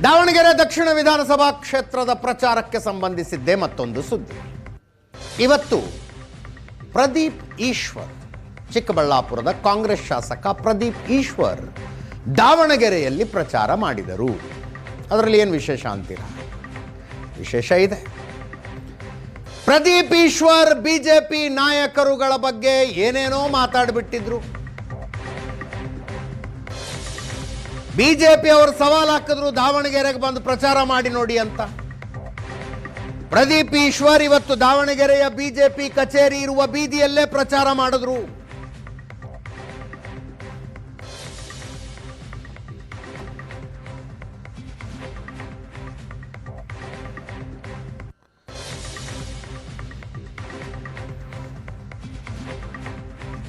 ದಾವಣಗೆರೆ ದಕ್ಷಿಣ ವಿಧಾನಸಭಾ ಕ್ಷೇತ್ರದ ಪ್ರಚಾರಕ್ಕೆ ಸಂಬಂಧಿಸಿದ್ದೇ ಮತ್ತೊಂದು ಸುದ್ದಿ. ಇವತ್ತು ಪ್ರದೀಪ್ ಈಶ್ವರ್, ಚಿಕ್ಕಬಳ್ಳಾಪುರದ ಕಾಂಗ್ರೆಸ್ ಶಾಸಕ ಪ್ರದೀಪ್ ಈಶ್ವರ್ ದಾವಣಗೆರೆಯಲ್ಲಿ ಪ್ರಚಾರ ಮಾಡಿದರು. ಅದರಲ್ಲಿ ಏನು ವಿಶೇಷ ಅಂತೀರಾ? ವಿಶೇಷ ಇದೆ. ಪ್ರದೀಪ್ ಈಶ್ವರ್ ಬಿಜೆಪಿ ನಾಯಕರುಗಳ ಬಗ್ಗೆ ಏನೇನೋ ಮಾತಾಡಿಬಿಟ್ಟಿದ್ರು. ಬಿಜೆಪಿ ಅವರು ಸವಾಲು ಹಾಕಿದ್ರು, ದಾವಣಗೆರೆಗೆ ಬಂದು ಪ್ರಚಾರ ಮಾಡಿ ನೋಡಿ ಅಂತ. ಪ್ರದೀಪ್ ಈಶ್ವರ್ ಇವತ್ತು ದಾವಣಗೆರೆಯ ಬಿಜೆಪಿ ಕಚೇರಿ ಇರುವ ಬೀದಿಯಲ್ಲೇ ಪ್ರಚಾರ ಮಾಡಿದ್ರು.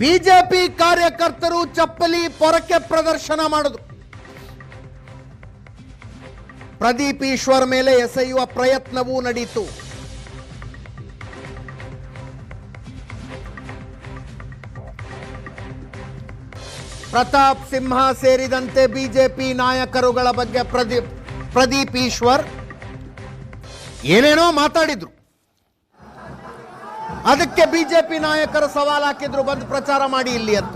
ಬಿಜೆಪಿ ಕಾರ್ಯಕರ್ತರು ಚಪ್ಪಲಿ ಪೊರಕೆ ಪ್ರದರ್ಶನ ಮಾಡಿದ್ರು. ಪ್ರದೀಪ್ ಈಶ್ವರ್ ಮೇಲೆ ಎಸೆಯುವ ಪ್ರಯತ್ನವೂ ನಡೆಯಿತು. ಪ್ರತಾಪ್ ಸಿಂಹ ಸೇರಿದಂತೆ ಬಿಜೆಪಿ ನಾಯಕರುಗಳ ಬಗ್ಗೆ ಪ್ರದೀಪ್ ಈಶ್ವರ್ ಏನೇನೋ ಮಾತಾಡಿದ್ರು. ಅದಕ್ಕೆ ಬಿಜೆಪಿ ನಾಯಕರು ಸವಾಲು ಹಾಕಿದ್ರು, ಬಂದು ಪ್ರಚಾರ ಮಾಡಿ ಇಲ್ಲಿ ಅಂತ.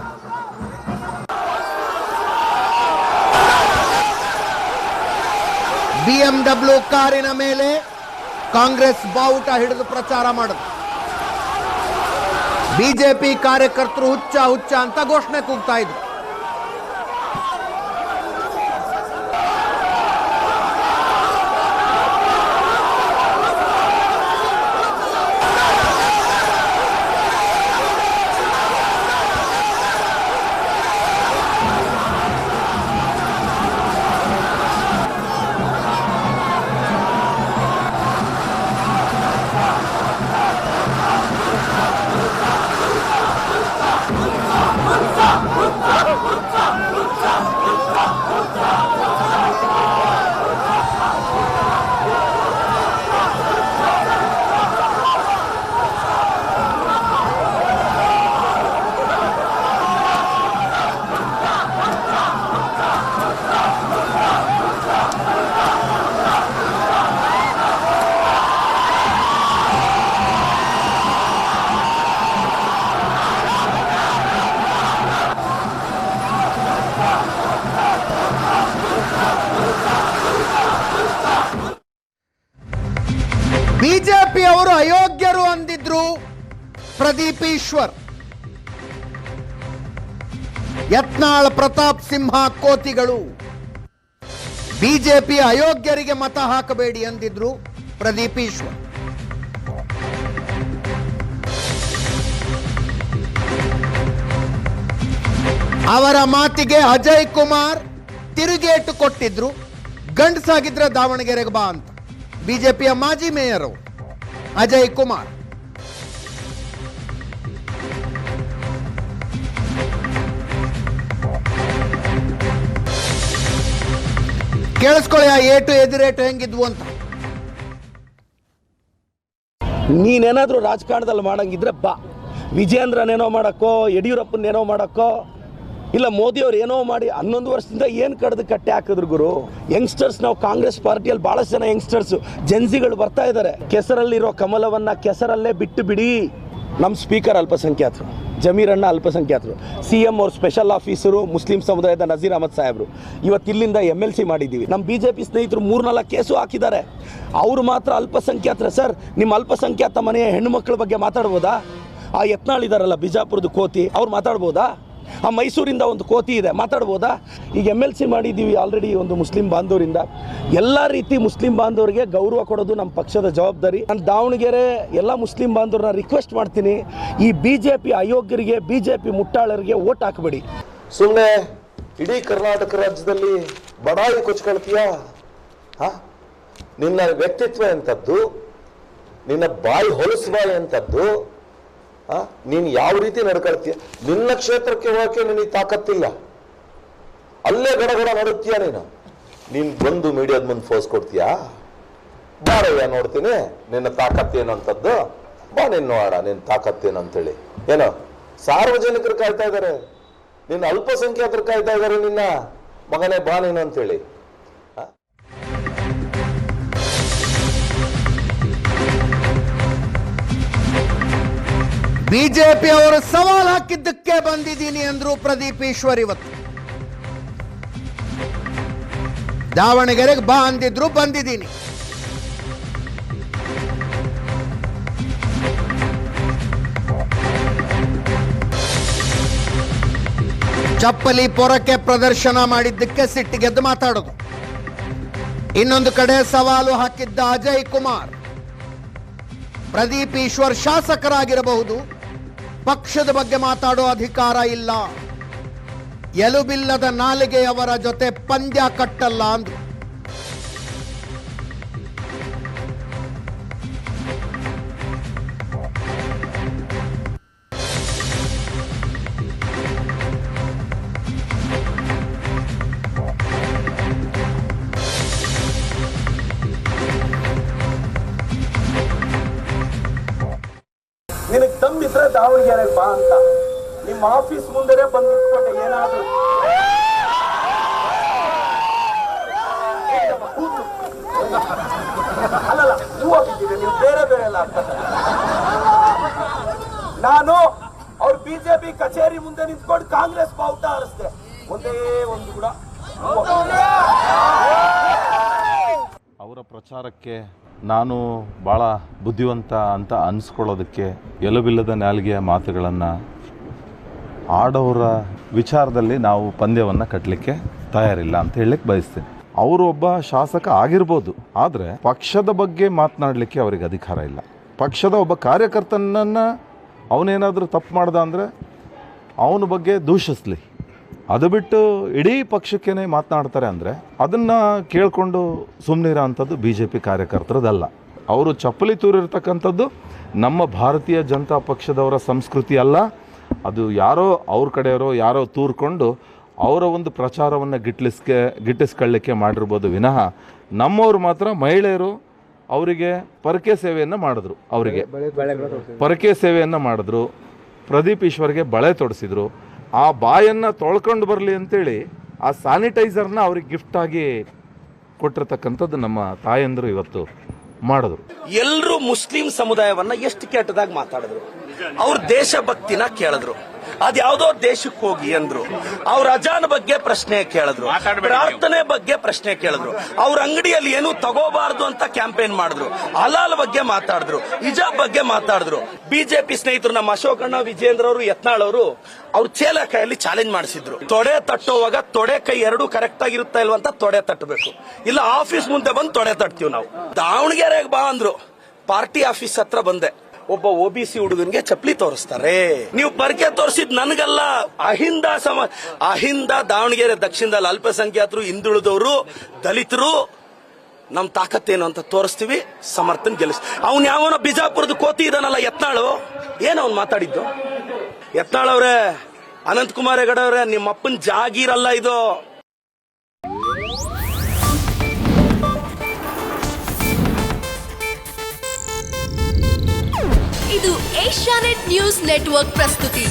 BMW ಕಾರಿನ ಮೇಲೆ ಕಾಂಗ್ರೆಸ್ ಬಾವುಟ ಹಿಡಿದು ಪ್ರಚಾರ ಮಾಡಿದ್ರು. ಬಿಜೆಪಿ ಕಾರ್ಯಕರ್ತರು ಹುಚ್ಚ ಹುಚ್ಚ ಅಂತ ಘೋಷಣೆ ಕೂಗ್ತಾ ಇದ್ರು. ಬಿಜೆಪಿ ಅವರು ಅಯೋಗ್ಯರು ಅಂದಿದ್ರು ಪ್ರದೀಪ್ ಈಶ್ವರ್. ಯತ್ನಾಳ್, ಪ್ರತಾಪ್ ಸಿಂಹ ಕೋತಿಗಳು. ಬಿಜೆಪಿ ಅಯೋಗ್ಯರಿಗೆ ಮತ ಹಾಕಬೇಡಿ ಅಂದಿದ್ರು ಪ್ರದೀಪ್ ಈಶ್ವರ್. ಅವರ ಮಾತಿಗೆ ಅಜಯ್ ಕುಮಾರ್ ತಿರುಗೇಟು ಕೊಟ್ಟಿದ್ರು. ಗಂಡಸಾಗಿದ್ರೆ ದಾವಣಗೆರೆಗೆ ಬಾ ಅಂತ. ಬಿಜೆಪಿಯ ಮಾಜಿ ಮೇಯರ್ ಅವರು ಅಜಯ್ ಕುಮಾರ್. ಕೇಳಿಸ್ಕೊಳ್ಳಿ ಆ ಏಟು ಎದುರೇಟು ಹೆಂಗಿದ್ವು ಅಂತ. ನೀನೇನಾದ್ರೂ ರಾಜಕಾರಣದಲ್ಲಿ ಮಾಡಂಗಿದ್ರೆ ಬಾ. ವಿಜೇಂದ್ರನೇನೋ ಮಾಡಕ್ಕೋ, ಯಡಿಯೂರಪ್ಪನೇನೋ ಮಾಡಕ್ಕೋ, ಇಲ್ಲ ಮೋದಿಯವ್ರು ಏನೋ ಮಾಡಿ 11 ವರ್ಷದಿಂದ ಏನು ಕಡ್ದು ಕಟ್ಟೆ ಹಾಕಿದ್ರು ಗುರು. ಯಂಗ್ಸ್ಟರ್ಸ್, ನಾವು ಕಾಂಗ್ರೆಸ್ ಪಾರ್ಟಿಯಲ್ಲಿ ಭಾಳಷ್ಟು ಜನ ಯಂಗ್ಸ್ಟರ್ಸು ಜೆನ್ಸಿಗಳು ಬರ್ತಾ ಇದ್ದಾರೆ. ಕೆಸರಲ್ಲಿರೋ ಕಮಲವನ್ನು ಕೆಸರಲ್ಲೇ ಬಿಟ್ಟು ಬಿಡಿ. ನಮ್ಮ ಸ್ಪೀಕರ್ ಅಲ್ಪಸಂಖ್ಯಾತರು, ಜಮೀರಣ್ಣ ಅಲ್ಪಸಂಖ್ಯಾತರು, CM ಅವ್ರ ಸ್ಪೆಷಲ್ ಆಫೀಸರು ಮುಸ್ಲಿಂ ಸಮುದಾಯದ ನಜೀರ್ ಅಹಮದ್ ಸಾಹೇಬರು. ಇವತ್ತು ಇಲ್ಲಿಂದ MLC ಮಾಡಿದ್ದೀವಿ. ನಮ್ಮ BJP ಸ್ನೇಹಿತರು 3-4 ಕೇಸು ಹಾಕಿದ್ದಾರೆ. ಅವರು ಮಾತ್ರ ಅಲ್ಪಸಂಖ್ಯಾತರ. ಸರ್, ನಿಮ್ಮ ಅಲ್ಪಸಂಖ್ಯಾತ ಮನೆಯ ಹೆಣ್ಣು ಮಕ್ಕಳ ಬಗ್ಗೆ ಮಾತಾಡ್ಬೋದಾ? ಆ ಯತ್ನಾಳಿದಾರಲ್ಲ ಬಿಜಾಪುರದ ಕೋತಿ, ಅವ್ರು ಮಾತಾಡ್ಬೋದಾ? ಆ ಮೈಸೂರಿಂದ ಒಂದು ಕೋತಿ ಇದೆ, ಮಾತಾಡ್ಬೋದಾ? ಈಗ MLC ಮಾಡಿದ್ದೀವಿ ಆಲ್ರೆಡಿ ಒಂದು ಮುಸ್ಲಿಂ ಬಾಂಧವರಿಂದ. ಎಲ್ಲ ರೀತಿ ಮುಸ್ಲಿಂ ಬಾಂಧವರಿಗೆ ಗೌರವ ಕೊಡೋದು ನಮ್ಮ ಪಕ್ಷದ ಜವಾಬ್ದಾರಿ. ನಾನು ದಾವಣಗೆರೆ ಎಲ್ಲ ಮುಸ್ಲಿಂ ಬಾಂಧವ್ರನ್ನ ರಿಕ್ವೆಸ್ಟ್ ಮಾಡ್ತೀನಿ, ಈ BJP ಅಯೋಗ್ಯರಿಗೆ, BJP ಮುಟ್ಟಾಳರಿಗೆ ಓಟ್ ಹಾಕಬೇಡಿ. ಸುಮ್ಮನೆ ಇಡೀ ಕರ್ನಾಟಕ ರಾಜ್ಯದಲ್ಲಿ ಬಡಾಯಿ ಕೊಚ್ಕೊಳ್ತೀಯಾ? ನಿನ್ನ ವ್ಯಕ್ತಿತ್ವ ಎಂಥದ್ದು, ನಿನ್ನ ಬಾಯಿ ಹೊಲಸು ಬಾಯಿ ಎಂಥದ್ದು, ನೀನು ಯಾವ ರೀತಿ ನಡ್ಕೊಳ್ತೀಯ? ನಿನ್ನ ಕ್ಷೇತ್ರಕ್ಕೆ ಹೋಗಕ್ಕೆ ನಿನಗೆ ತಾಕತ್ತಿಲ್ಲ, ಅಲ್ಲೇ ಗಡಗಡ ನಡುತ್ತೀಯ. ನೀನು ಬಂದು ಮೀಡಿಯಾದ ಮುಂದೆ ಫೋರ್ಸ್ ಕೊಡ್ತೀಯಾ? ಬಾರಯ್ಯ ನೋಡ್ತೀನಿ ನಿನ್ನ ತಾಕತ್ತೇನು ಅಂತದ್ದು, ಬಾ ನಿನ್ನ ನೋಡ ನಿನ್ನ ತಾಕತ್ತೇನು ಅಂತೇಳಿ. ಏನೋ ಸಾರ್ವಜನಿಕರು ಕಾಯ್ತಾ ಇದ್ದಾರೆ, ನಿನ್ನ ಅಲ್ಪಸಂಖ್ಯಾತರು ಕಾಯ್ತಾ ಇದ್ದಾರೆ, ನಿನ್ನ ಮಗನೇ ಬಾ ನೀನು ಅಂತೇಳಿ. ಬಿಜೆಪಿ ಅವರು ಸವಾಲ್ ಹಾಕಿದ್ದಕ್ಕೆ ಬಂದಿದ್ದೀನಿ ಅಂದ್ರು ಪ್ರದೀಪ್ ಈಶ್ವರ್. ಇವತ್ತು ದಾವಣಗೆರೆಗೆ ಬಾ ಅಂದಿದ್ರು, ಬಂದಿದ್ದೀನಿ. ಚಪ್ಪಲಿ ಪೊರಕೆ ಪ್ರದರ್ಶನ ಮಾಡಿದ್ದಕ್ಕೆ ಸಿಟ್ಟಿಗೆದ್ದು ಮಾತಾಡೋದು. ಇನ್ನೊಂದು ಕಡೆ ಸವಾಲು ಹಾಕಿದ್ದ ಅಜಯ್ ಕುಮಾರ್, ಪ್ರದೀಪ್ ಈಶ್ವರ್ ಶಾಸಕರಾಗಿರಬಹುದು, ಪಕ್ಷದ ಬಗ್ಗೆ ಮಾತಾಡೋ ಅಧಿಕಾರ ಇಲ್ಲ, ಎಲುಬಿಲ್ಲದ ನಾಲಿಗೆಯವರ ಜೊತೆ ಪಂದ್ಯ ಕಟ್ಟಲ್ಲ ಅಂದ್ರು. ನಿನಗೆ ತಮ್ಮಿದ್ರೆ ದಾವಣಗೆರೆಗೆ ಬಾ ಅಂತ ನಿಮ್ಮ ಆಫೀಸ್ ಮುಂದೆ ಬಂದು ನಿಂತ್ಕೊಂಡೆ. ಏನಾದ್ರು ಅಲ್ಲಲ್ಲ, ನೀವು ಹೋಗಿದ್ದೀರಿ, ನೀವು ಬೇರೆ ಬೇರೆ ಎಲ್ಲ ಅಂತ. ನಾನು ಅವ್ರ ಬಿಜೆಪಿ ಕಚೇರಿ ಮುಂದೆ ನಿಂತ್ಕೊಂಡು ಕಾಂಗ್ರೆಸ್ ಬಾವುಟ ಹಾರಿಸ್ದೆ. ಒಂದೇ ಒಂದು ಕೂಡ ಅವರ ಪ್ರಚಾರಕ್ಕೆ ನಾನು ಭಾಳ ಬುದ್ಧಿವಂತ ಅಂತ ಅನಿಸ್ಕೊಳ್ಳೋದಕ್ಕೆ ಎಲುಬಿಲ್ಲದ ನಾಲಿಗೆಯ ಮಾತುಗಳನ್ನು ಆಡೋರ ವಿಚಾರದಲ್ಲಿ ನಾವು ಪಂದ್ಯವನ್ನು ಕಟ್ಟಲಿಕ್ಕೆ ತಯಾರಿಲ್ಲ ಅಂತ ಹೇಳಲಿಕ್ಕೆ ಬಯಸ್ತೀನಿ. ಅವರು ಒಬ್ಬ ಶಾಸಕ ಆಗಿರ್ಬೋದು, ಆದರೆ ಪಕ್ಷದ ಬಗ್ಗೆ ಮಾತನಾಡಲಿಕ್ಕೆ ಅವರಿಗೆ ಅಧಿಕಾರ ಇಲ್ಲ. ಪಕ್ಷದ ಒಬ್ಬ ಕಾರ್ಯಕರ್ತನನ್ನು ಅವನೇನಾದರೂ ತಪ್ಪು ಮಾಡ್ದ ಅಂದರೆ ಅವನ ಬಗ್ಗೆ ದೂಷಿಸಲಿ, ಅದು ಬಿಟ್ಟು ಇಡೀ ಪಕ್ಷಕ್ಕೇ ಮಾತನಾಡ್ತಾರೆ ಅಂದರೆ ಅದನ್ನು ಕೇಳಿಕೊಂಡು ಸುಮ್ಮನಿರೋ ಅಂಥದ್ದು ಬಿ ಜೆ ಪಿ ಕಾರ್ಯಕರ್ತರದಲ್ಲ. ಅವರು ಚಪ್ಪಲಿ ತೂರಿರ್ತಕ್ಕಂಥದ್ದು ನಮ್ಮ ಭಾರತೀಯ ಜನತಾ ಪಕ್ಷದವರ ಸಂಸ್ಕೃತಿ ಅಲ್ಲ. ಅದು ಯಾರೋ ಅವ್ರ ಕಡೆಯವರು ಯಾರೋ ತೂರ್ಕೊಂಡು ಅವರ ಒಂದು ಪ್ರಚಾರವನ್ನು ಗಿಟ್ಟಿಸ್ಕೊಳ್ಳಿಕ್ಕೆ ಮಾಡಿರ್ಬೋದು ವಿನಃ ನಮ್ಮವರು ಮಾತ್ರ ಮಹಿಳೆಯರು ಅವರಿಗೆ ಪರಕೆ ಸೇವೆಯನ್ನು ಮಾಡಿದ್ರು. ಅವರಿಗೆ ಪರಕೆ ಸೇವೆಯನ್ನು ಮಾಡಿದ್ರು. ಪ್ರದೀಪ್ ಈಶ್ವರ್ಗೆ ಬಳೆ ತೊಡಿಸಿದ್ರು. ಆ ಬಾಯನ್ನು ತೊಳ್ಕೊಂಡು ಬರಲಿ ಅಂತೇಳಿ ಆ ಸ್ಯಾನಿಟೈಸರ್ನ ಅವ್ರಿಗೆ ಗಿಫ್ಟಾಗಿ ಕೊಟ್ಟಿರ್ತಕ್ಕಂಥದ್ದು ನಮ್ಮ ತಾಯಂದರು ಇವತ್ತು ಮಾಡಿದ್ರು. ಎಲ್ಲರೂ ಮುಸ್ಲಿಂ ಸಮುದಾಯವನ್ನ ಎಷ್ಟು ಕೆಟ್ಟದಾಗಿ ಮಾತಾಡಿದ್ರು. ಅವ್ರ ದೇಶಭಕ್ತಿನ ಕೇಳಿದ್ರು. ಅದ್ಯಾವುದೋ ದೇಶಕ್ಕೆ ಹೋಗಿ ಅಂದ್ರು. ಅವ್ರ ಅಜಾನ್ ಬಗ್ಗೆ ಪ್ರಶ್ನೆ ಕೇಳಿದ್ರು, ಪ್ರಾರ್ಥನೆ ಬಗ್ಗೆ ಪ್ರಶ್ನೆ ಕೇಳಿದ್ರು. ಅವ್ರ ಅಂಗಡಿಯಲ್ಲಿ ಏನು ತಗೋಬಾರ್ದು ಅಂತ ಕ್ಯಾಂಪೇನ್ ಮಾಡಿದ್ರು. ಹಲಾಲ್ ಬಗ್ಗೆ ಮಾತಾಡಿದ್ರು, ಹಿಜಾಬ್ ಬಗ್ಗೆ ಮಾತಾಡಿದ್ರು. ಬಿಜೆಪಿ ಸ್ನೇಹಿತರು ನಮ್ಮ ಅಶೋಕಣ್ಣ, ವಿಜೇಂದ್ರ ಅವರು, ಯತ್ನಾಳ್ ಅವರು ಅವ್ರ ಚೇಲ ಕೈಯಲ್ಲಿ ಚಾಲೆಂಜ್ ಮಾಡಿಸಿದ್ರು. ತೊಡೆ ತಟ್ಟುವಾಗ ತೊಡೆ ಕೈ ಎರಡು ಕರೆಕ್ಟ್ ಆಗಿರುತ್ತಾ ಇಲ್ವಂತ ತೊಡೆ ತಟ್ಟಬೇಕು, ಇಲ್ಲ ಆಫೀಸ್ ಮುಂದೆ ಬಂದು ತೊಡೆ ತಟ್ತೀವಿ ನಾವು. ದಾವಣಗೆರೆಗೆ ಬಾ ಅಂದ್ರು. ಪಾರ್ಟಿ ಆಫೀಸ್ ಹತ್ರ ಬಂದೆ. ಒಬ್ಬ OBC ಹುಡುಗನ್ಗೆ ಚಪ್ಪಲಿ ತೋರಿಸ್ತಾರೆ. ನೀವು ಪರ್ಕೆ ತೋರಿಸಿದ್ ನನಗಲ್ಲ, ಅಹಿಂದ ದಾವಣಗೆರೆ ದಕ್ಷಿಣದಲ್ಲಿ ಅಲ್ಪಸಂಖ್ಯಾತರು, ಹಿಂದುಳಿದವರು, ದಲಿತರು ನಮ್ ತಾಕತ್ತೇನು ಅಂತ ತೋರಿಸ್ತೀವಿ, ಸಮರ್ಥನ್ ಗೆಲ್ಲಿಸ್. ಅವ್ನು ಯಾವನ ಬಿಜಾಪುರದ ಕೋತಿ ಇದಾನಲ್ಲ ಯತ್ನಾಳು, ಏನ್ ಅವ್ನು ಮಾತಾಡಿದ್ದು? ಯತ್ನಾಳ್ ಅವ್ರೆ, ಅನಂತಕುಮಾರ್ ಹೆಗಡೆ ಅವ್ರೆ, ನಿಮ್ಮ ಅಪ್ಪನ ಜಾಗೀರಲ್ಲ ಇದು. ಇದು ಏಷ್ಯಾನೆಟ್ ನ್ಯೂಸ್ ನೆಟ್ವರ್ಕ್ ಪ್ರಸ್ತುತಿ.